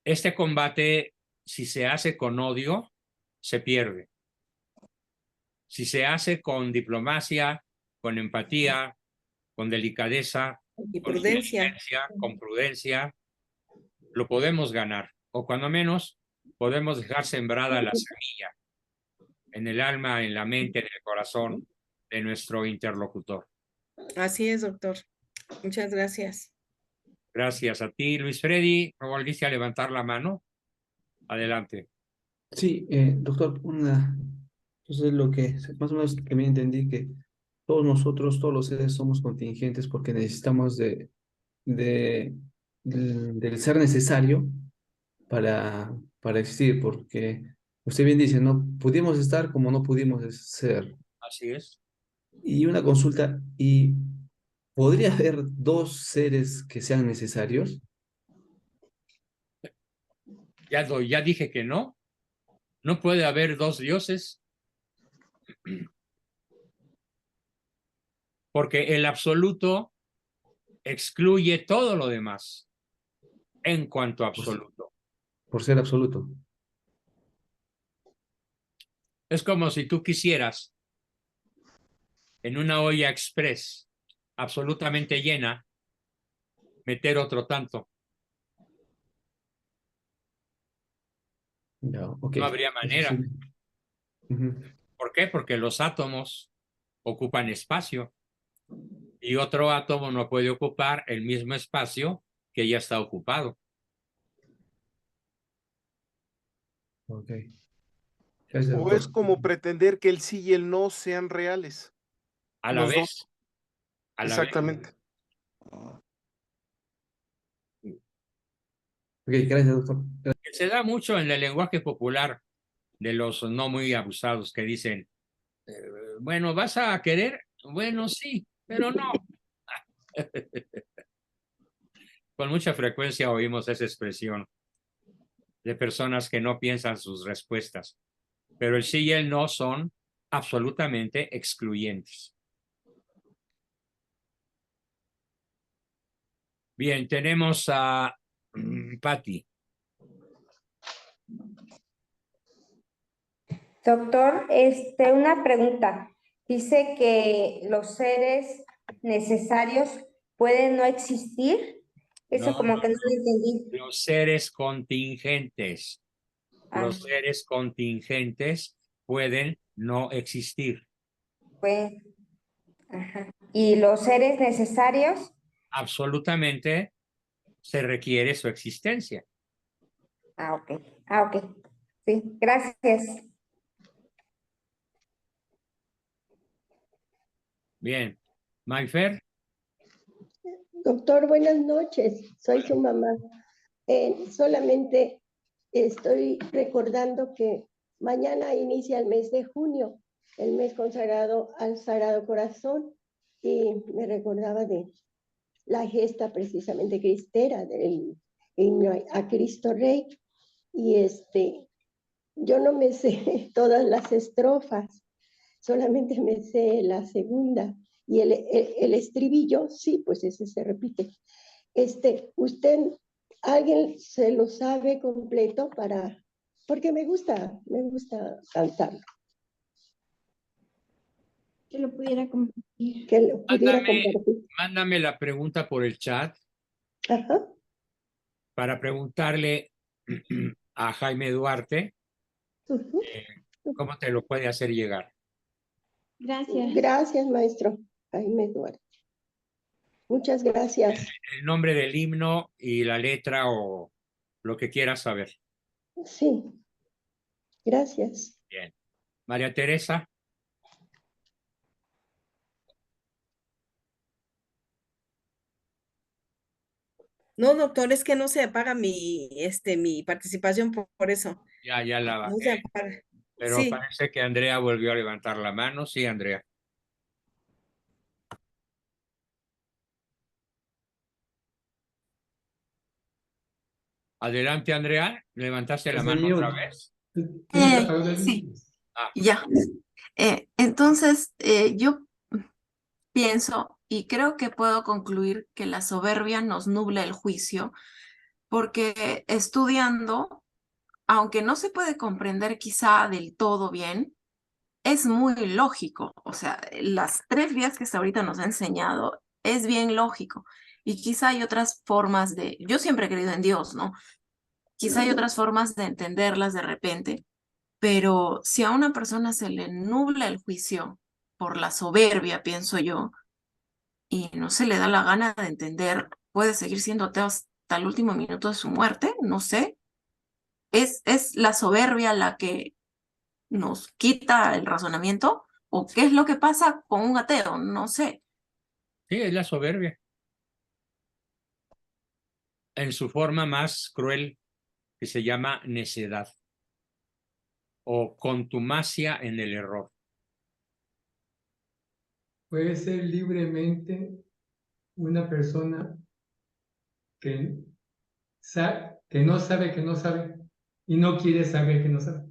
Este combate, si se hace con odio, se pierde. Si se hace con diplomacia, con empatía, con delicadeza, y con prudencia. inteligencia, con prudencia, lo podemos ganar. O cuando menos podemos dejar sembrada la semilla en el alma, en la mente, en el corazón de nuestro interlocutor. Así es, doctor. Muchas gracias. Gracias a ti, Luis Freddy. ¿Me volviste a levantar la mano? Adelante. Sí, doctor, entonces lo que más o menos que me entendí que todos nosotros, todos los seres somos contingentes porque necesitamos del ser necesario para existir, porque usted bien dice, no pudimos estar como no pudimos ser. Así es. Y una consulta, ¿y podría haber dos seres que sean necesarios? Ya dije que no. No puede haber dos dioses. Porque el absoluto excluye todo lo demás en cuanto a absoluto. Por ser absoluto. Es como si tú quisieras en una olla express absolutamente llena meter otro tanto. Ya, ok. No habría Eso manera. sí. Ujú. ¿Por qué? Porque los átomos ocupan espacio y otro átomo no puede ocupar el mismo espacio que ya está ocupado. Ok. Gracias, O es doctor. como pretender que el sí y el no sean reales. A la Los dos. vez. A la vez. Exactamente. Ok, gracias, doctor. Se da mucho en el lenguaje popular de los no muy abusados que dicen, bueno, ¿vas a querer? Bueno, sí, pero no. Con mucha frecuencia oímos esa expresión de personas que no piensan sus respuestas, pero el sí y el no son absolutamente excluyentes. Bien, tenemos a Patti. Doctor, una pregunta. Dice que los seres necesarios pueden no existir. Eso No, como que no lo entendí. los seres contingentes. Ah, Los seres contingentes pueden no existir. pues, ajá. ¿Y los seres necesarios? Absolutamente se requiere su existencia. Ah, ok. Ah, ok. Sí, gracias. Bien. Mayfer. Doctor, buenas noches. Soy su mamá. Solamente estoy recordando que mañana inicia el mes de junio, el mes consagrado al Sagrado Corazón, y me recordaba de la gesta precisamente cristera del himno a Cristo Rey. Y yo no me sé todas las estrofas, solamente me sé la segunda, Y el estribillo, sí, pues ese se repite. Usted, ¿alguien se lo sabe completo porque me gusta cantarlo? Que lo pudiera compartir. Que lo pudiera compartir. Mándame la pregunta por el chat. Ajá. Para preguntarle a Jaime Duarte cómo te lo puede hacer llegar. Gracias. Gracias, maestro Jaime Duarte. Muchas gracias. El nombre del himno y la letra o lo que quieras saber. Sí. Gracias. Bien. María Teresa. No, doctor, es que no se apaga mi participación por eso. Ya la No se bajé. apaga. Pero Sí. parece que Andrea volvió a levantar la mano. Sí, Andrea. Adelante, Andrea. ¿Levantaste la mano otra vez? Sí, ya. Entonces, yo pienso y creo que puedo concluir que la soberbia nos nubla el juicio, porque estudiando, aunque no se puede comprender quizá del todo bien, es muy lógico. O sea, las 3 vías que hasta ahorita nos ha enseñado es bien lógico. Y quizá hay otras formas yo siempre he creído en Dios, ¿no? Quizá hay otras formas de entenderlas de repente, pero si a una persona se le nubla el juicio por la soberbia, pienso yo, y no se le da la gana de entender, puede seguir siendo ateo hasta el último minuto de su muerte, no sé. ¿Es la soberbia la que nos quita el razonamiento? ¿O qué es lo que pasa con un ateo? No sé. Sí, es la soberbia. En su forma más cruel, que se llama necedad o contumacia en el error. Puede ser libremente una persona que no sabe que no sabe y no quiere saber que no sabe.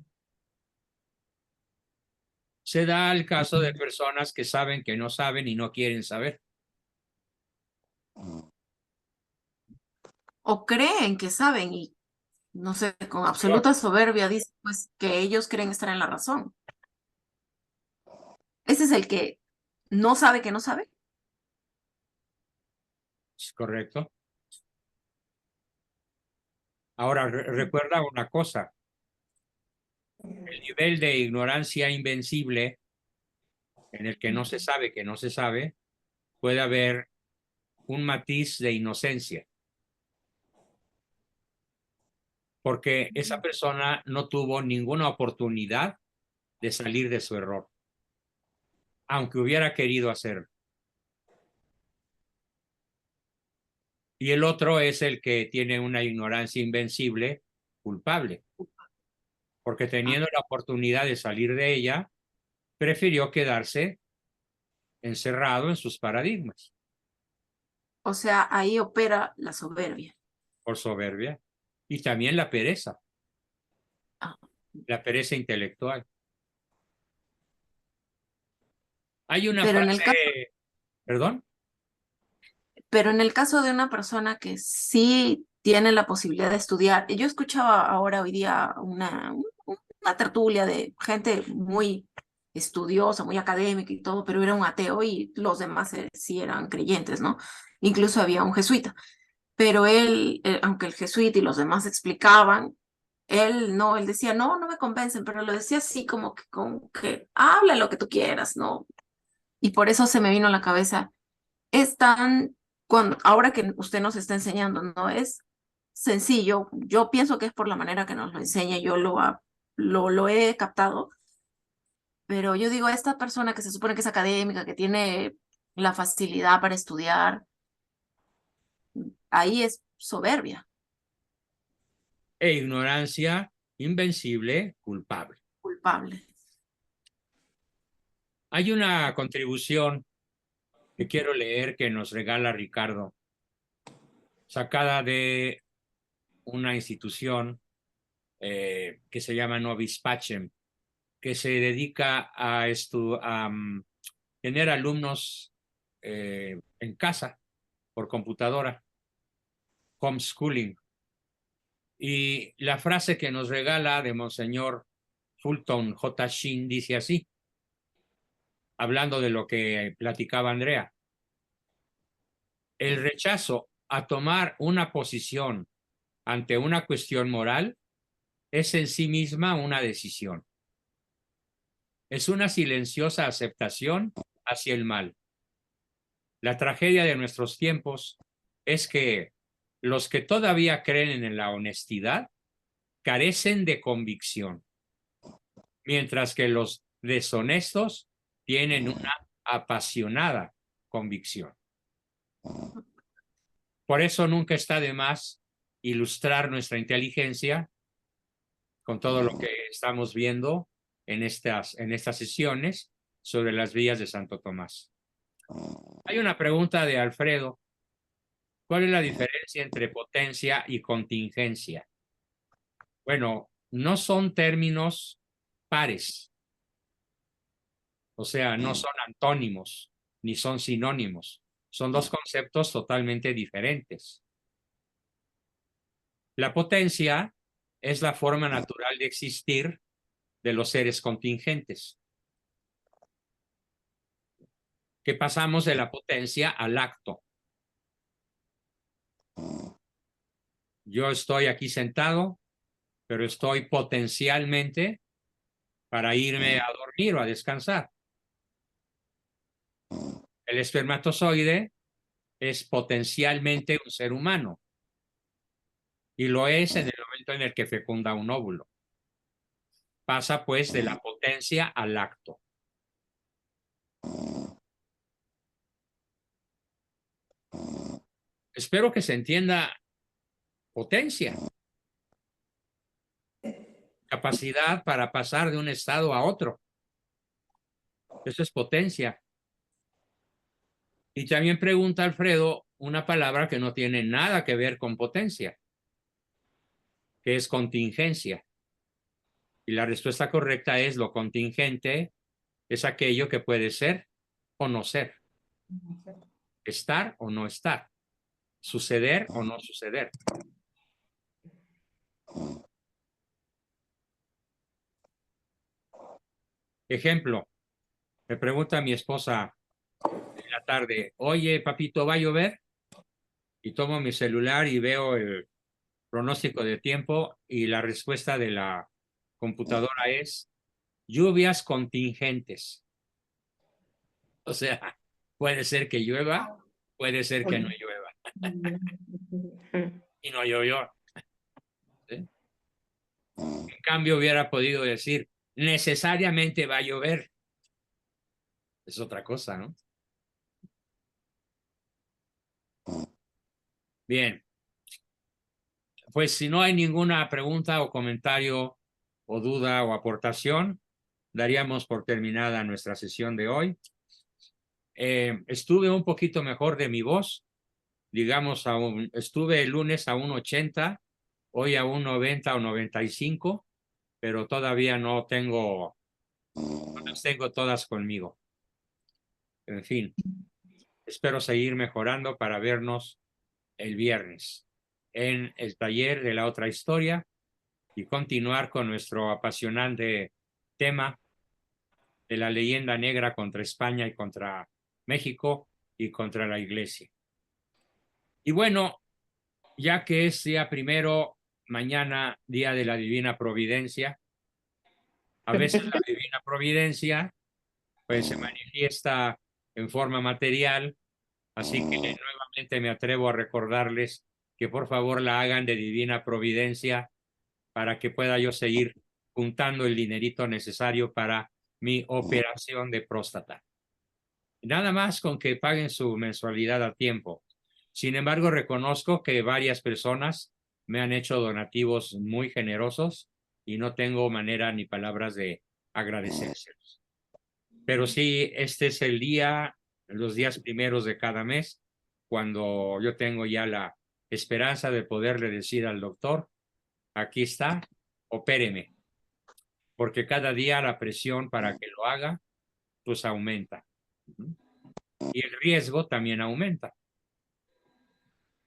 Se da el caso de personas que saben que no saben y no quieren saber. O creen que saben y, no sé, con absoluta soberbia dicen pues que ellos creen estar en la razón. Ese es el que no sabe que no sabe. ¿Es correcto? Ahora, recuerda una cosa. El nivel de ignorancia invencible en el que no se sabe que no se sabe, puede haber un matiz de inocencia. Porque esa persona no tuvo ninguna oportunidad de salir de su error, aunque hubiera querido hacerlo. Y el otro es el que tiene una ignorancia invencible, culpable, porque teniendo la oportunidad de salir de ella, prefirió quedarse encerrado en sus paradigmas. O sea, ahí opera la soberbia. Por soberbia. Y también la pereza. La pereza intelectual. Hay una Pero frase, ¿perdón? Pero en el caso de una persona que sí tiene la posibilidad de estudiar, yo escuchaba ahora hoy día una tertulia de gente muy estudiosa, muy académica y todo, pero era un ateo y los demás sí eran creyentes, ¿no? Incluso había un jesuita. Pero él, aunque el jesuita y los demás explicaban, él decía, no, no me convencen, pero lo decía así como que habla lo que tú quieras, ¿no? Y por eso se me vino a la cabeza, ahora que usted nos está enseñando, no es sencillo, yo pienso que es por la manera que nos lo enseña, yo lo he captado, pero yo digo, esta persona que se supone que es académica, que tiene la facilidad para estudiar, ahí es soberbia. E ignorancia invencible, culpable. Culpable. Hay una contribución que quiero leer que nos regala Ricardo, sacada de una institución que se llama Nobis Pacem, que se dedica a tener alumnos en casa, por computadora, homeschooling. Y la frase que nos regala de Monseñor Fulton J. Sheen dice así, hablando de lo que platicaba Andrea. El rechazo a tomar una posición ante una cuestión moral es en sí misma una decisión. Es una silenciosa aceptación hacia el mal. La tragedia de nuestros tiempos es que los que todavía creen en la honestidad carecen de convicción, mientras que los deshonestos tienen una apasionada convicción. Por eso nunca está de más ilustrar nuestra inteligencia con todo lo que estamos viendo en estas sesiones sobre las vías de Santo Tomás. Hay una pregunta de Alfredo. ¿Cuál es la diferencia entre potencia y contingencia? Bueno, no son términos pares. O sea, no son antónimos ni son sinónimos. Son dos conceptos totalmente diferentes. La potencia es la forma natural de existir de los seres contingentes. Que pasamos de la potencia al acto. Yo estoy aquí sentado, pero estoy potencialmente para irme a dormir o a descansar. El espermatozoide es potencialmente un ser humano y lo es en el momento en el que fecunda un óvulo. Pasa pues de la potencia al acto. Espero que se entienda potencia. Capacidad para pasar de un estado a otro. Eso es potencia. Y también pregunta Alfredo una palabra que no tiene nada que ver con potencia, que es contingencia. Y la respuesta correcta es lo contingente es aquello que puede ser o no ser. Estar o no estar. Suceder o no suceder. Ejemplo, me pregunta mi esposa en la tarde, oye, papito, ¿va a llover? Y tomo mi celular y veo el pronóstico de tiempo y la respuesta de la computadora es lluvias contingentes. O sea, puede ser que llueva, puede ser que no llueva. Y no llovió. ¿Sí? En cambio, hubiera podido decir, necesariamente va a llover. Es otra cosa, ¿no? Bien. Pues si no hay ninguna pregunta o comentario o duda o aportación, daríamos por terminada nuestra sesión de hoy. Estuve un poquito mejor de mi voz, digamos, estuve el lunes a un 80, hoy a un 90 o 95, pero todavía no las tengo todas conmigo. En fin, espero seguir mejorando para vernos el viernes en el taller de la otra historia y continuar con nuestro apasionante tema de la leyenda negra contra España y contra México y contra la Iglesia. Y bueno, ya que es día primero, mañana día de la Divina Providencia, a veces la Divina Providencia pues se manifiesta en forma material, así que nuevamente me atrevo a recordarles que por favor la hagan de Divina Providencia para que pueda yo seguir juntando el dinerito necesario para mi operación de próstata. Nada más con que paguen su mensualidad a tiempo. Sin embargo, reconozco que varias personas me han hecho donativos muy generosos y no tengo manera ni palabras de agradecérselos. Pero sí, este es el día, los días primeros de cada mes, cuando yo tengo ya la esperanza de poderle decir al doctor, aquí está, opéreme, porque cada día la presión para que lo haga, pues aumenta. y el riesgo también aumenta.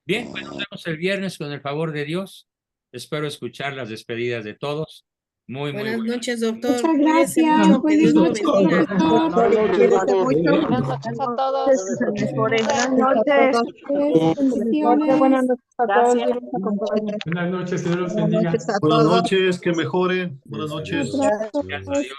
Bien, pues nos vemos el viernes con el favor de Dios. Espero escuchar las despedidas de todos. Muy Buenas buenas. noches, doctor. Muchas Cuídese gracias. mucho, que Dios lo Buenas noches, bendiga. doctor. Cuídese mucho. Buenas noches a todos. Buenas noches. Bendiciones. Buenas noches a todos. Gracias. Dios los acompañe. Buenas noches, Dios los Buenas bendiga. noches a Buenas todos. noches, que mejoren. Buenas noches. Gracias. Gracias a Dios.